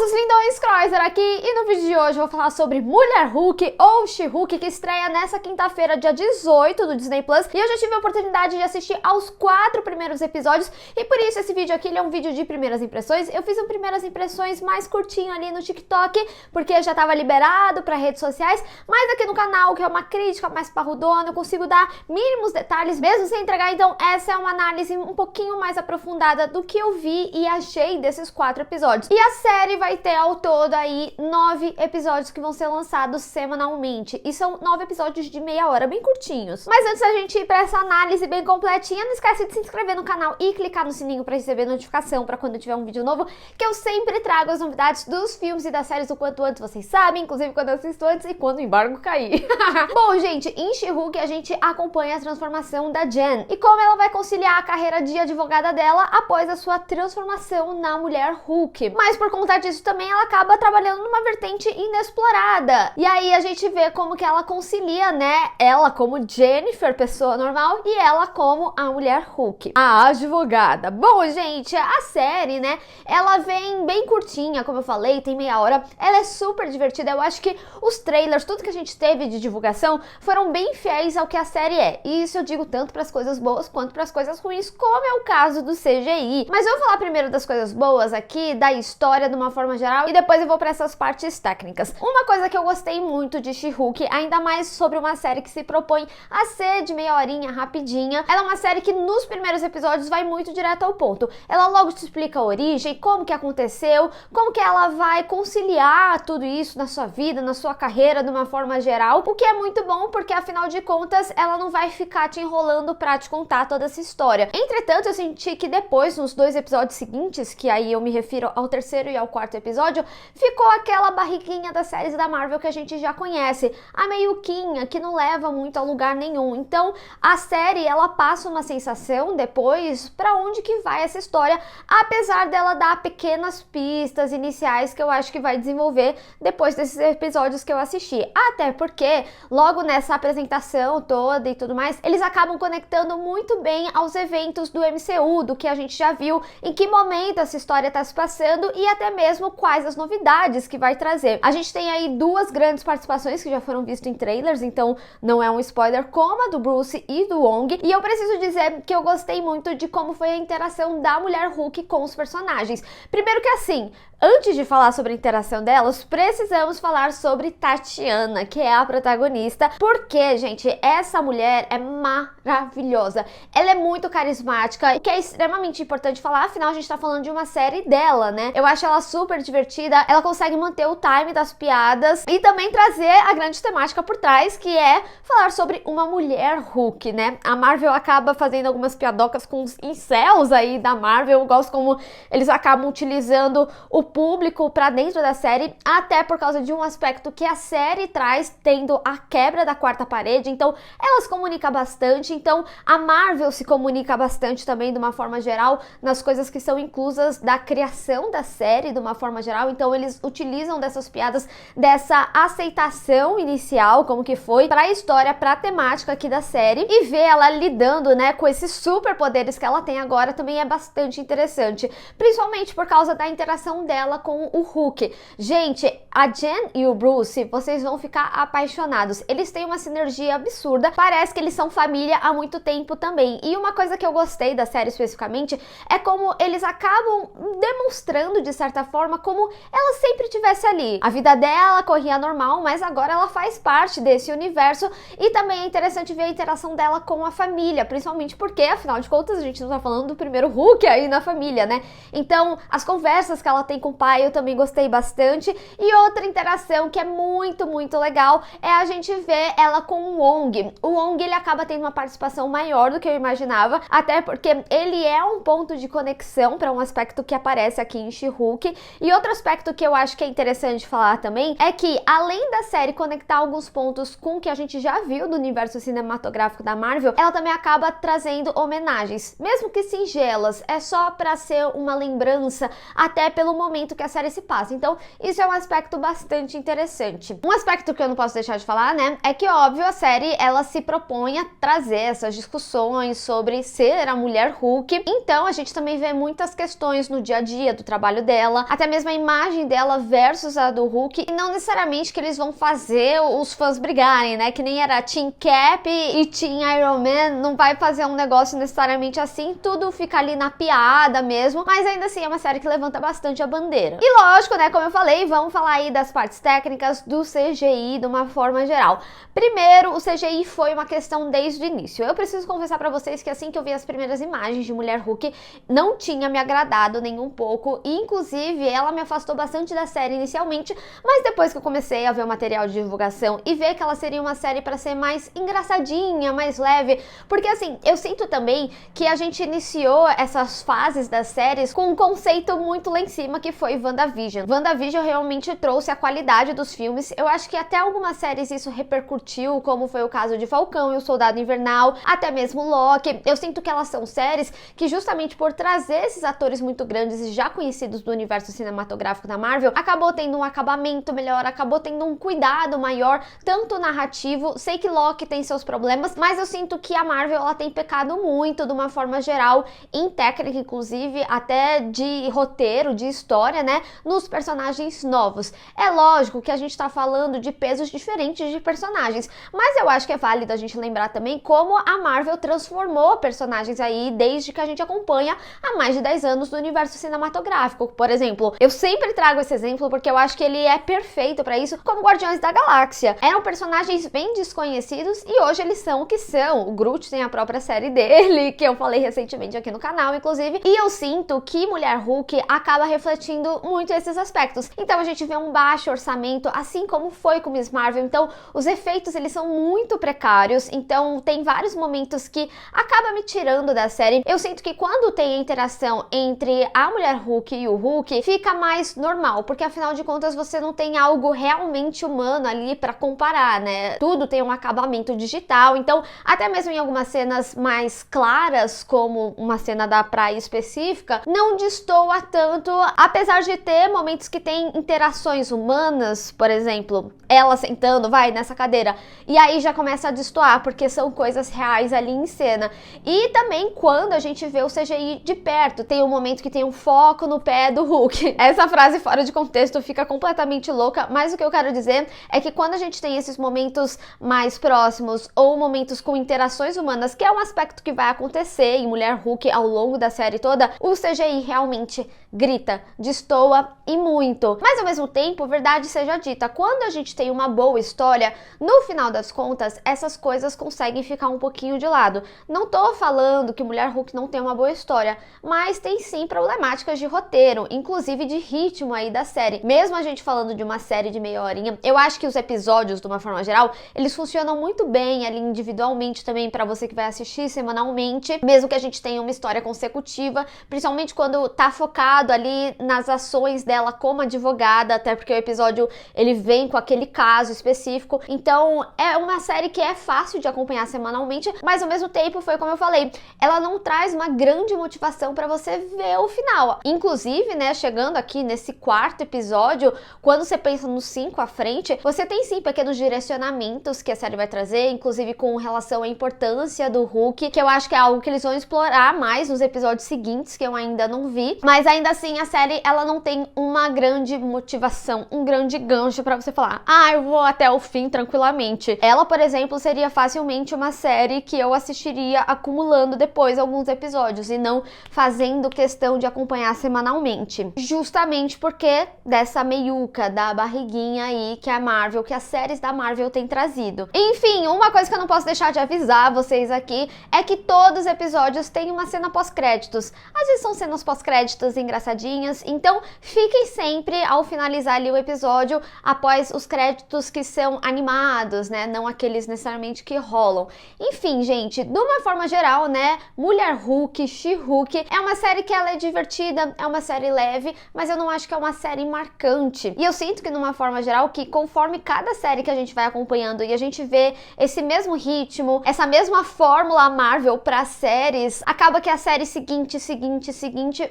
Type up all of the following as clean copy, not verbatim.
Moças lindões, Kreuzer aqui, e no vídeo de hoje eu vou falar sobre Mulher Hulk ou She-Hulk, que estreia nessa quinta-feira, dia 18 do Disney Plus, e eu já tive a oportunidade de assistir aos 4 primeiros episódios, e por isso esse vídeo aqui ele é um vídeo de primeiras impressões. Eu fiz um primeiras impressões mais curtinho ali no TikTok, porque já estava liberado para redes sociais, mas aqui no canal, que é uma crítica mais parrudona, eu consigo dar mínimos detalhes, mesmo sem entregar. Então essa é uma análise um pouquinho mais aprofundada do que eu vi e achei desses 4 episódios. E a série vai ter ao todo aí 9 episódios que vão ser lançados semanalmente. E são 9 episódios de meia hora, bem curtinhos. Mas antes da gente ir para essa análise bem completinha, não esquece de se inscrever no canal e clicar no sininho para receber notificação para quando tiver um vídeo novo, que eu sempre trago as novidades dos filmes e das séries o quanto antes, vocês sabem, inclusive quando eu assisto antes e quando o embargo cair. Bom, gente, em She-Hulk a gente acompanha a transformação da Jen e como ela vai conciliar a carreira de advogada dela após a sua transformação na Mulher Hulk. Mas por conta disso também ela acaba trabalhando numa vertente inexplorada. E aí a gente vê como que ela concilia, né, ela como Jennifer, pessoa normal, e ela como a Mulher Hulk, a advogada. Bom, gente, a série, né, ela vem bem curtinha, como eu falei, tem meia hora. Ela é super divertida. Eu acho que os trailers, tudo que a gente teve de divulgação, foram bem fiéis ao que a série é. E isso eu digo tanto para as coisas boas quanto para as coisas ruins, como é o caso do CGI. Mas eu vou falar primeiro das coisas boas aqui, da história de uma forma geral, e depois eu vou para essas partes técnicas. Uma coisa que eu gostei muito de She-Hulk, ainda mais sobre uma série que se propõe a ser de meia horinha, rapidinha, ela é uma série que nos primeiros episódios vai muito direto ao ponto. Ela logo te explica a origem, como que aconteceu, como que ela vai conciliar tudo isso na sua vida, na sua carreira, de uma forma geral, o que é muito bom, porque afinal de contas ela não vai ficar te enrolando pra te contar toda essa história. Entretanto, eu senti que depois, nos 2 episódios seguintes, que aí eu me refiro ao 3º e ao 4º episódio, ficou aquela barriguinha das séries da Marvel que a gente já conhece, a meiuquinha, que não leva muito a lugar nenhum. Então a série, ela passa uma sensação depois pra onde que vai essa história, apesar dela dar pequenas pistas iniciais que eu acho que vai desenvolver depois desses episódios que eu assisti. Até porque logo nessa apresentação toda e tudo mais, eles acabam conectando muito bem aos eventos do MCU, do que a gente já viu, em que momento essa história está se passando e até mesmo quais as novidades que vai trazer. A gente tem aí 2 grandes participações que já foram vistas em trailers, então não é um spoiler, como a do Bruce e do Wong. E eu preciso dizer que eu gostei muito de como foi a interação da Mulher Hulk com os personagens. Primeiro que assim, antes de falar sobre a interação delas, precisamos falar sobre Tatiana, que é a protagonista, porque, gente, essa mulher é maravilhosa. Ela é muito carismática, o que é extremamente importante falar, afinal a gente tá falando de uma série dela, né? Eu acho ela super divertida, ela consegue manter o time das piadas e também trazer a grande temática por trás, que é falar sobre uma mulher Hulk, né? A Marvel acaba fazendo algumas piadocas com os incels aí da Marvel. Eu gosto como eles acabam utilizando o público pra dentro da série, até por causa de um aspecto que a série traz, tendo a quebra da 4ª parede. Então ela se comunica bastante, então a Marvel se comunica bastante também de uma forma geral nas coisas que são inclusas da criação da série de uma forma geral. Então eles utilizam dessas piadas, dessa aceitação inicial, como que foi, pra história, pra temática aqui da série, e ver ela lidando, né, com esses superpoderes que ela tem agora também é bastante interessante, principalmente por causa da interação dela com o Hulk. Gente, a Jen e o Bruce, vocês vão ficar apaixonados. Eles têm uma sinergia absurda, parece que eles são família há muito tempo também. E uma coisa que eu gostei da série especificamente é como eles acabam demonstrando, de certa forma, como ela sempre estivesse ali. A vida dela corria normal, mas agora ela faz parte desse universo, e também é interessante ver a interação dela com a família, principalmente porque, afinal de contas, a gente não tá falando do primeiro Hulk aí na família, né? Então, as conversas que ela tem com o pai eu também gostei bastante. E outra interação que é muito, muito legal é a gente ver ela com o Wong. O Wong, ele acaba tendo uma participação maior do que eu imaginava, até porque ele é um ponto de conexão para um aspecto que aparece aqui em She-Hulk. E outro aspecto que eu acho que é interessante falar também é que, além da série conectar alguns pontos com o que a gente já viu do universo cinematográfico da Marvel, ela também acaba trazendo homenagens, mesmo que singelas, é só para ser uma lembrança, até pelo momento que a série se passa. Então isso é um aspecto aspecto bastante interessante. Um aspecto que eu não posso deixar de falar, né, é que, óbvio, a série, ela se propõe a trazer essas discussões sobre ser a mulher Hulk. Então, a gente também vê muitas questões no dia a dia do trabalho dela, até mesmo a imagem dela versus a do Hulk, e não necessariamente que eles vão fazer os fãs brigarem, né, que nem era Team Cap e Team Iron Man, não vai fazer um negócio necessariamente assim, tudo fica ali na piada mesmo, mas ainda assim é uma série que levanta bastante a bandeira. E lógico, né, como eu falei, vamos falar aí das partes técnicas do CGI de uma forma geral. Primeiro, o CGI foi uma questão desde o início. Eu preciso confessar pra vocês que assim que eu vi as primeiras imagens de Mulher Hulk, não tinha me agradado nem um pouco, e inclusive ela me afastou bastante da série inicialmente, mas depois que eu comecei a ver o material de divulgação e ver que ela seria uma série pra ser mais engraçadinha, mais leve, porque assim, eu sinto também que a gente iniciou essas fases das séries com um conceito muito lá em cima, que foi WandaVision. WandaVision realmente trouxe a qualidade dos filmes. Eu acho que até algumas séries isso repercutiu, como foi o caso de Falcão e o Soldado Invernal, até mesmo Loki. Eu sinto que elas são séries que, justamente por trazer esses atores muito grandes e já conhecidos do universo cinematográfico da Marvel, acabou tendo um acabamento melhor, acabou tendo um cuidado maior, tanto narrativo. Sei que Loki tem seus problemas, mas eu sinto que a Marvel, ela tem pecado muito, de uma forma geral, em técnica, inclusive, até de roteiro, de história, né, nos personagens novos. É lógico que a gente tá falando de pesos diferentes de personagens, mas eu acho que é válido a gente lembrar também como a Marvel transformou personagens aí desde que a gente acompanha há mais de 10 anos do universo cinematográfico. Por exemplo, eu sempre trago esse exemplo porque eu acho que ele é perfeito pra isso, como Guardiões da Galáxia. Eram personagens bem desconhecidos e hoje eles são o que são. O Groot tem a própria série dele, que eu falei recentemente aqui no canal, inclusive, e eu sinto que Mulher Hulk acaba refletindo muito esses aspectos. Então a gente vê um baixo orçamento, assim como foi com Miss Marvel. Então os efeitos, eles são muito precários, então tem vários momentos que acaba me tirando da série. Eu sinto que quando tem a interação entre a Mulher Hulk e o Hulk, fica mais normal, porque afinal de contas você não tem algo realmente humano ali pra comparar, né? Tudo tem um acabamento digital, então até mesmo em algumas cenas mais claras, como uma cena da praia específica, não destoa tanto, apesar de ter momentos que tem interações humanas, por exemplo, ela sentando, vai, nessa cadeira, e aí já começa a destoar, porque são coisas reais ali em cena. E também quando a gente vê o CGI de perto, tem um momento que tem um foco no pé do Hulk. Essa frase fora de contexto fica completamente louca, mas o que eu quero dizer é que quando a gente tem esses momentos mais próximos, ou momentos com interações humanas, que é um aspecto que vai acontecer em Mulher Hulk ao longo da série toda, o CGI realmente grita, destoa e muito. Mas ao mesmo tempo, verdade seja dita, quando a gente tem uma boa história, no final das contas, essas coisas conseguem ficar um pouquinho de lado. Não tô falando que Mulher Hulk não tem uma boa história, mas tem sim problemáticas de roteiro, inclusive de ritmo aí da série. Mesmo a gente falando de uma série de meia horinha, eu acho que os episódios, de uma forma geral, eles funcionam muito bem ali individualmente também para você que vai assistir semanalmente, mesmo que a gente tenha uma história consecutiva, principalmente quando tá focado ali nas ações dela como advogada, até porque o episódio ele vem com aquele caso específico. Então é uma série que é fácil de acompanhar semanalmente, mas ao mesmo tempo, foi como eu falei, ela não traz uma grande motivação para você ver o final. Inclusive, né, chegando aqui nesse quarto episódio, quando você pensa nos 5 à frente, você tem sim pequenos direcionamentos que a série vai trazer, inclusive com relação à importância do Hulk, que eu acho que é algo que eles vão explorar mais nos episódios seguintes, que eu ainda não vi. Mas ainda assim, a série, ela não tem uma grande motivação, um grande gancho pra você falar, eu vou até o fim tranquilamente. Ela, por exemplo, seria facilmente uma série que eu assistiria acumulando depois alguns episódios e não fazendo questão de acompanhar semanalmente. Justamente porque dessa meiuca, da barriguinha aí que a Marvel, que as séries da Marvel têm trazido. Enfim, uma coisa que eu não posso deixar de avisar vocês aqui é que todos os episódios têm uma cena pós-créditos. Às vezes são cenas pós-créditos engraçadinhas, então fiquem sempre ao finalizar ali o episódio após os créditos que são animados, né? Não aqueles necessariamente que rolam. Enfim, gente, de uma forma geral, né? Mulher Hulk, She-Hulk é uma série que ela é divertida, é uma série leve, mas eu não acho que é uma série marcante. E eu sinto que, de uma forma geral, que conforme cada série que a gente vai acompanhando e a gente vê esse mesmo ritmo, essa mesma fórmula Marvel para séries, acaba que a série seguinte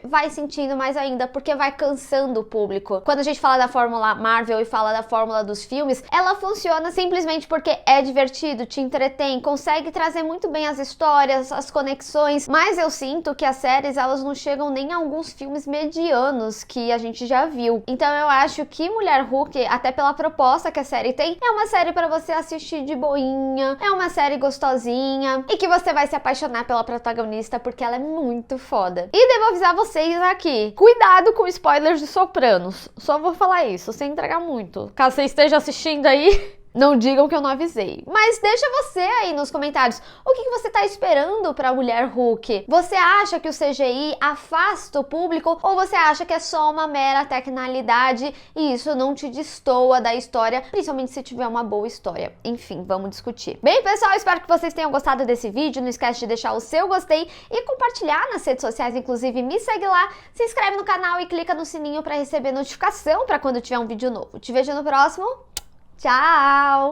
vai sentindo mais ainda, porque vai cansando o público. Quando a gente fala da fórmula Marvel e fala da fórmula dos filmes, ela funciona simplesmente porque é divertido, te entretém, consegue trazer muito bem as histórias, as conexões, mas eu sinto que as séries, elas não chegam nem a alguns filmes medianos que a gente já viu. Então eu acho que Mulher Hulk, até pela proposta que a série tem, é uma série pra você assistir de boinha, é uma série gostosinha e que você vai se apaixonar pela protagonista porque ela é muito foda. E devo avisar vocês aqui, cuidado com spoilers de Sopranos. Só vou falar isso, sem entregar muito. Caso você esteja assistindo aí, não digam que eu não avisei. Mas deixa você aí nos comentários o que você tá esperando pra Mulher Hulk. Você acha que o CGI afasta o público ou você acha que é só uma mera tecnicalidade e isso não te destoa da história, principalmente se tiver uma boa história? Enfim, vamos discutir. Bem, pessoal, espero que vocês tenham gostado desse vídeo. Não esquece de deixar o seu gostei e compartilhar nas redes sociais, inclusive me segue lá, se inscreve no canal e clica no sininho pra receber notificação pra quando tiver um vídeo novo. Te vejo no próximo. Tchau!